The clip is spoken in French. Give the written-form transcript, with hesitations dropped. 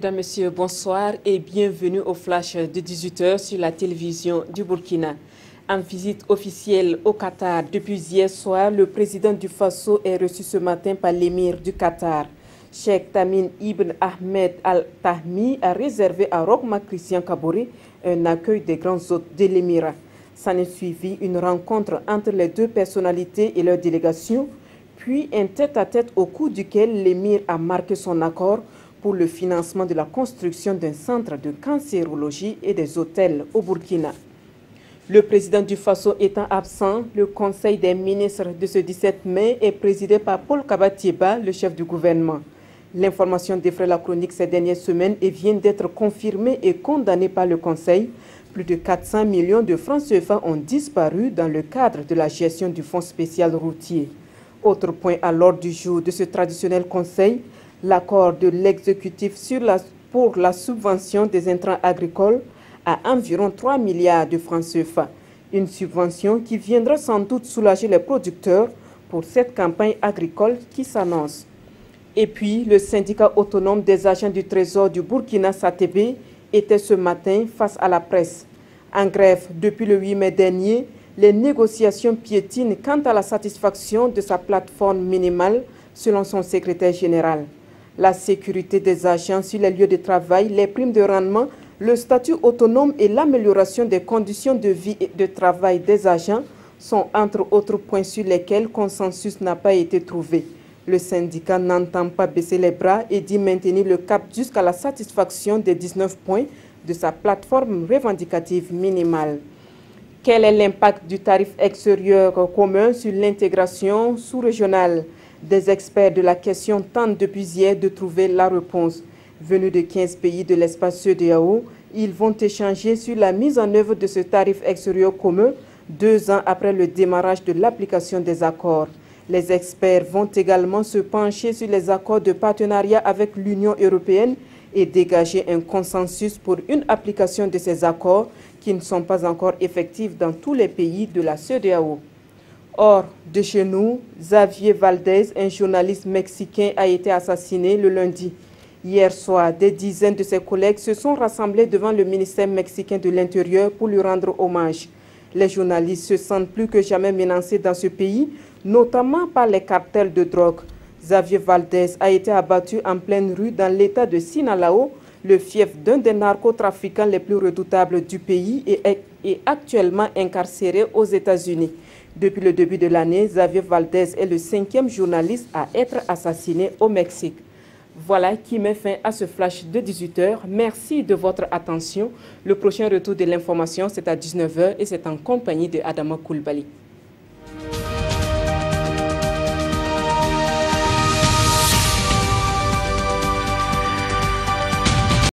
Mesdames, Messieurs, bonsoir et bienvenue au flash de 18h sur la télévision du Burkina. En visite officielle au Qatar depuis hier soir, le président du Faso est reçu ce matin par l'émir du Qatar. Cheikh Tamim Ibn Ahmed Al-Tahmi a réservé à Rochma Christian Kaboré un accueil des grands hôtes de l'émirat. S'en est suivi une rencontre entre les deux personnalités et leur délégation, puis un tête-à-tête au cours duquel l'émir a marqué son accord pour le financement de la construction d'un centre de cancérologie et des hôtels au Burkina. Le président du Faso étant absent, le Conseil des ministres de ce 17 mai est présidé par Paul Kabatieba, le chef du gouvernement. L'information défraie la chronique ces dernières semaines et vient d'être confirmée et condamnée par le Conseil. Plus de 400 millions de francs CFA ont disparu dans le cadre de la gestion du fonds spécial routier. Autre point à l'ordre du jour de ce traditionnel Conseil, l'accord de l'exécutif pour la subvention des intrants agricoles à environ 3 milliards de francs CFA. Une subvention qui viendra sans doute soulager les producteurs pour cette campagne agricole qui s'annonce. Et puis, le syndicat autonome des agents du Trésor du Burkina SATB était ce matin face à la presse. En grève depuis le 8 mai dernier, les négociations piétinent quant à la satisfaction de sa plateforme minimale, selon son secrétaire général. La sécurité des agents sur les lieux de travail, les primes de rendement, le statut autonome et l'amélioration des conditions de vie et de travail des agents sont entre autres points sur lesquels consensus n'a pas été trouvé. Le syndicat n'entend pas baisser les bras et dit maintenir le cap jusqu'à la satisfaction des 19 points de sa plateforme revendicative minimale. Quel est l'impact du tarif extérieur commun sur l'intégration sous-régionale? Des experts de la question tentent depuis hier de trouver la réponse. Venus de 15 pays de l'espace CEDEAO, ils vont échanger sur la mise en œuvre de ce tarif extérieur commun 2 ans après le démarrage de l'application des accords. Les experts vont également se pencher sur les accords de partenariat avec l'Union européenne et dégager un consensus pour une application de ces accords qui ne sont pas encore effectifs dans tous les pays de la CEDEAO. Hors de chez nous, Xavier Valdez, un journaliste mexicain, a été assassiné le lundi. Hier soir, des dizaines de ses collègues se sont rassemblés devant le ministère mexicain de l'Intérieur pour lui rendre hommage. Les journalistes se sentent plus que jamais menacés dans ce pays, notamment par les cartels de drogue. Xavier Valdez a été abattu en pleine rue dans l'état de Sinalao, le fief d'un des narcotrafiquants les plus redoutables du pays et est actuellement incarcéré aux États-Unis. Depuis le début de l'année, Xavier Valdez est le 5e journaliste à être assassiné au Mexique. Voilà qui met fin à ce flash de 18h. Merci de votre attention. Le prochain retour de l'information, c'est à 19h et c'est en compagnie de Adama Koulibaly.